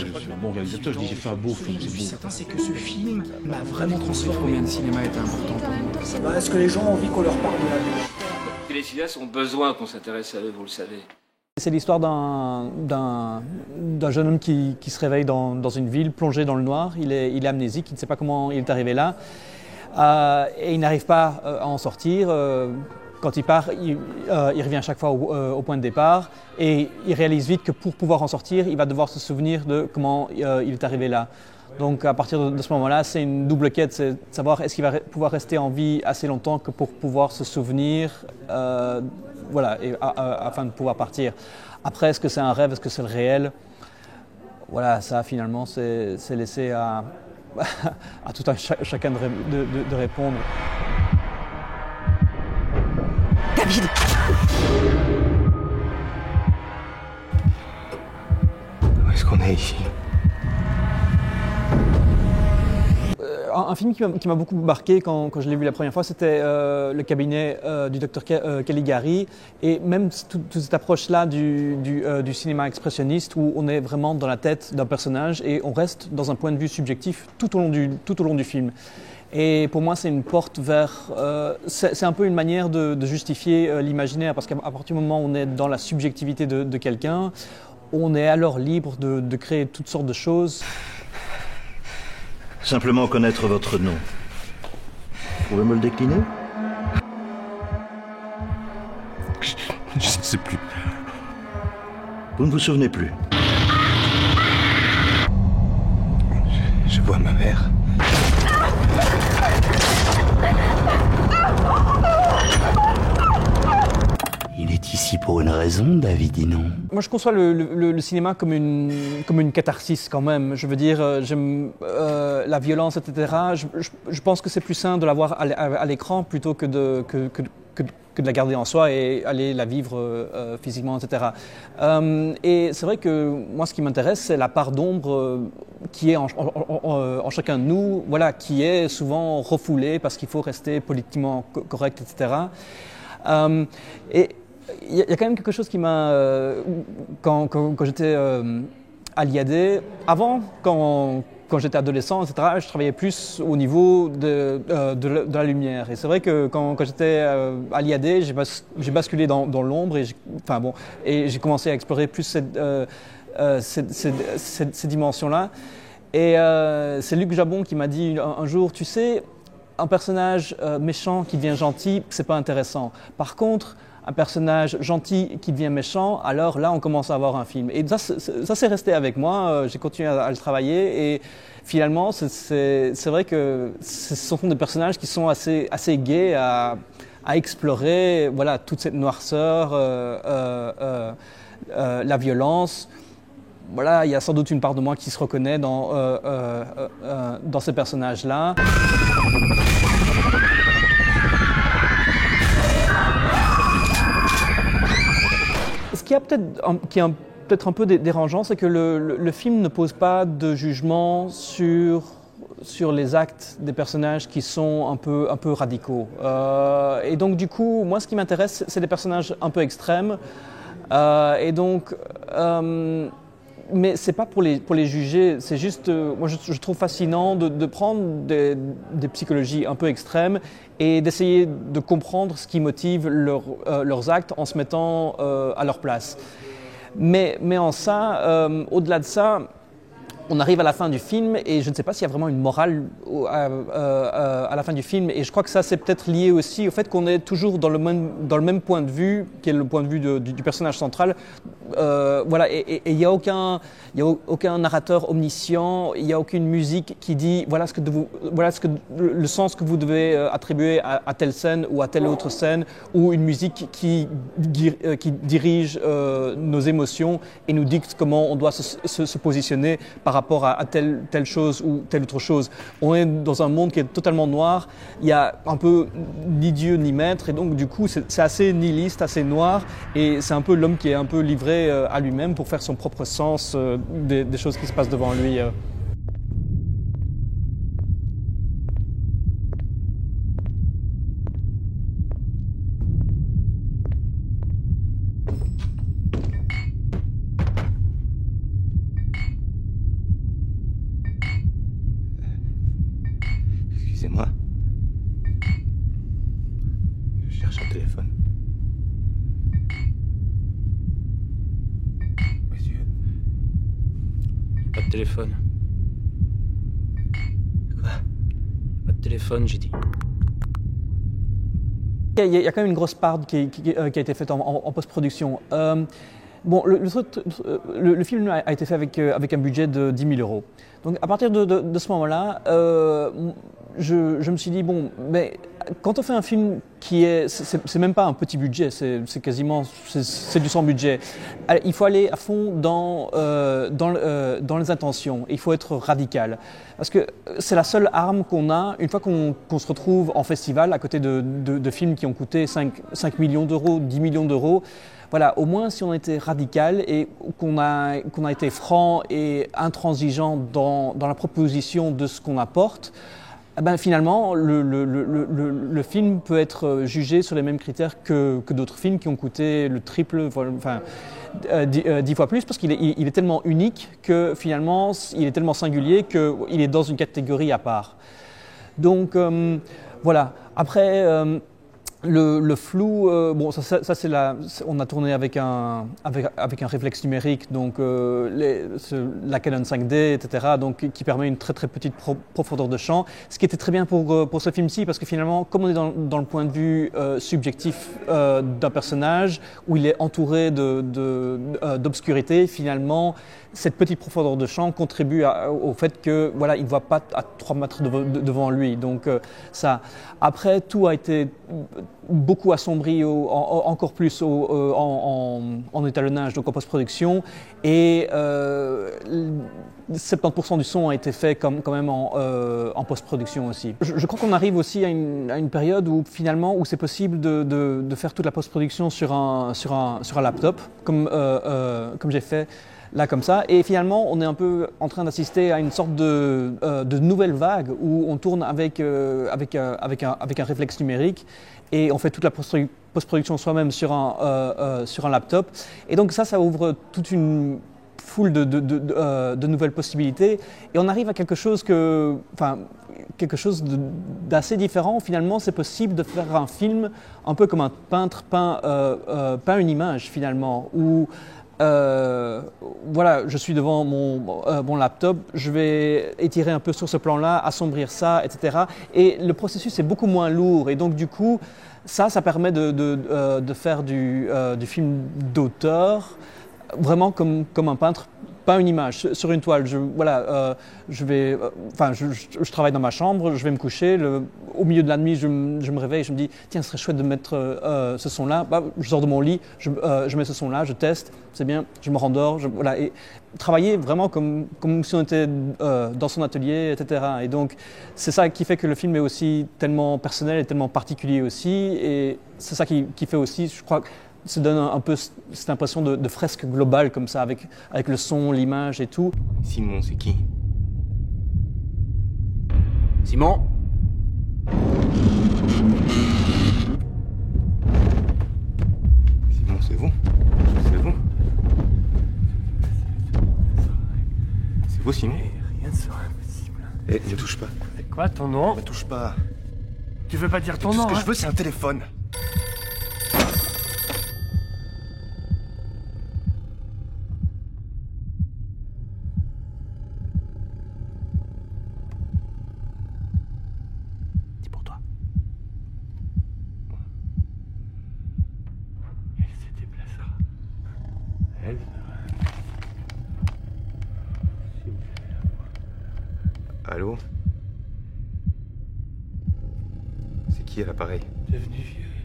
je suis un bon réalisateur, je dis j'ai fait un beau film, Ce que je suis c'est beau. certain, c'est que ce film m'a vraiment transformé. Combien de cinéma était important pour moi? Est-ce que les gens ont envie qu'on leur parle de la vie? Les cinéastes ont besoin qu'on s'intéresse à eux, vous le savez. C'est l'histoire d'un jeune homme qui se réveille dans une ville, plongé dans le noir. Il est amnésique, il ne sait pas comment il est arrivé là. Et il n'arrive pas à en sortir. Quand il part, il revient à chaque fois au point de départ. Et il réalise vite que pour pouvoir en sortir, il va devoir se souvenir de comment il est arrivé là. Donc à partir de ce moment-là, c'est une double quête, c'est de savoir est-ce qu'il va pouvoir rester en vie assez longtemps que pour pouvoir se souvenir, afin de pouvoir partir. Après, est-ce que c'est un rêve, est-ce que c'est le réel? Voilà, ça finalement, c'est laissé à tout un chacun de répondre. David! Où est-ce qu'on est ici? Un film qui m'a beaucoup marqué quand je l'ai vu la première fois, c'était le cabinet du docteur Caligari, et même toute cette approche-là du cinéma expressionniste où on est vraiment dans la tête d'un personnage et on reste dans un point de vue subjectif tout au long du film. Et pour moi, c'est une porte vers... c'est un peu une manière de justifier l'imaginaire, parce qu'à partir du moment où on est dans la subjectivité de quelqu'un, on est alors libre de créer toutes sortes de choses. Simplement connaître votre nom. Vous pouvez me le décliner? Je ne sais plus. Vous ne vous souvenez plus? Je vois ma mère. Il est ici pour une raison, David, dis non. Moi, je conçois le cinéma comme une catharsis quand même. Je veux dire, j'aime la violence, etc. Je pense que c'est plus sain de la voir à l'écran plutôt que de la garder en soi et aller la vivre physiquement, etc. Et c'est vrai que moi, ce qui m'intéresse, c'est la part d'ombre qui est en chacun de nous, voilà, qui est souvent refoulée parce qu'il faut rester politiquement correct, etc. Et il y a quand même quelque chose qui m'a... quand j'étais à l'IAD, avant, quand j'étais adolescent, etc., je travaillais plus au niveau de la lumière. Et c'est vrai que quand j'étais à l'IAD, j'ai basculé dans l'ombre et j'ai commencé à explorer plus ces dimensions-là. Et c'est Luc Jabon qui m'a dit un jour, tu sais, un personnage méchant qui devient gentil, c'est pas intéressant. Par contre, un personnage gentil qui devient méchant, alors là, on commence à avoir un film. Et ça c'est resté avec moi. J'ai continué à le travailler et finalement, c'est vrai que ce sont des personnages qui sont assez gais à explorer. Voilà, toute cette noirceur, la violence. Voilà, il y a sans doute une part de moi qui se reconnaît dans ces personnages-là. Ce qui est peut-être un peu dérangeant, c'est que le film ne pose pas de jugement sur les actes des personnages qui sont un peu radicaux. Et donc du coup, moi ce qui m'intéresse, c'est des personnages un peu extrêmes. Mais c'est pas pour les juger, c'est juste, moi je trouve fascinant de prendre des psychologies un peu extrêmes et d'essayer de comprendre ce qui motive leurs actes en se mettant à leur place. Mais en ça, au-delà de ça, on arrive à la fin du film et je ne sais pas s'il y a vraiment une morale à la fin du film. Et je crois que ça, c'est peut-être lié aussi au fait qu'on est toujours dans le même point de vue, qui est le point de vue du personnage central. Voilà, et il n'y a aucun narrateur omniscient, il n'y a aucune musique qui dit voilà le sens que vous devez attribuer à telle scène ou à telle autre scène, ou une musique qui dirige nos émotions et nous dicte comment on doit se positionner par rapport à telle chose ou telle autre chose. On est dans un monde qui est totalement noir, il y a un peu ni Dieu ni maître, et donc du coup c'est assez nihiliste, assez noir, et c'est un peu l'homme qui est un peu livré à lui-même pour faire son propre sens des choses qui se passent devant lui. Excusez-moi. Je cherche un téléphone. Monsieur. Pas de téléphone. Quoi? Pas de téléphone, j'ai dit. Il y a quand même une grosse part qui a été faite en post-production. Bon, le film a été fait avec un budget de 10 000 €. Donc à partir de ce moment-là, je me suis dit, bon, mais quand on fait un film qui c'est même pas un petit budget, c'est quasiment, c'est du sans budget. Il faut aller à fond dans les intentions, il faut être radical. Parce que c'est la seule arme qu'on a une fois qu'on se retrouve en festival à côté de films qui ont coûté 5 millions d'euros, 10 millions d'euros. Voilà, au moins si on a été radical et qu'on a été franc et intransigeant dans la proposition de ce qu'on apporte, eh ben finalement le film peut être jugé sur les mêmes critères que d'autres films qui ont coûté le triple, enfin 10 fois plus, parce qu'il est tellement unique que finalement il est tellement singulier qu'il est dans une catégorie à part. Donc voilà, après le flou, bon, ça c'est on a tourné avec un réflexe numérique, donc la Canon 5D, etc., donc qui permet une très très petite profondeur de champ, ce qui était très bien pour ce film-ci, parce que finalement, comme on est dans le point de vue subjectif d'un personnage où il est entouré d'obscurité, finalement, cette petite profondeur de champ contribue au fait que voilà, il ne voit pas à 3 mètres devant lui. Donc ça. Après, tout a été beaucoup assombri encore plus en étalonnage, donc en post-production, et 70% du son a été fait quand même en post-production aussi. Je crois qu'on arrive aussi à une période où finalement où c'est possible de faire toute la post-production sur un laptop, comme j'ai fait là comme ça, et finalement on est un peu en train d'assister à une sorte de nouvelle vague où on tourne avec un réflexe numérique et on fait toute la post-production soi-même sur un laptop, et donc ça ouvre toute une foule de nouvelles possibilités, et on arrive à quelque chose d'assez différent. Finalement, c'est possible de faire un film un peu comme un peintre peint une image finalement, où voilà, je suis devant mon laptop, je vais étirer un peu sur ce plan-là, assombrir ça, etc. Et le processus est beaucoup moins lourd, et donc du coup, ça permet de faire du film d'auteur, vraiment comme un peintre peint une image sur une toile. Je travaille dans ma chambre, je vais me coucher, au milieu de la nuit, je me réveille, je me dis tiens, ce serait chouette de mettre ce son-là. Je sors de mon lit, je mets ce son-là, je teste, c'est bien, je me rendors, voilà, et travailler vraiment comme si on était dans son atelier, etc. Et donc c'est ça qui fait que le film est aussi tellement personnel et tellement particulier aussi, et c'est ça qui fait aussi, je crois, ça donne un peu cette impression de fresque globale comme ça, avec le son, l'image et tout. Simon, c'est qui? Simon? Simon, c'est vous? C'est vous? C'est vous, Simon? Rien ne sera impossible. Eh, ne touche pas. C'est quoi ton nom? Ne touche pas. Tu veux pas dire ton Tout nom, ce que hein? je veux, c'est un téléphone. Allô? C'est qui à l'appareil? Devenu vieux.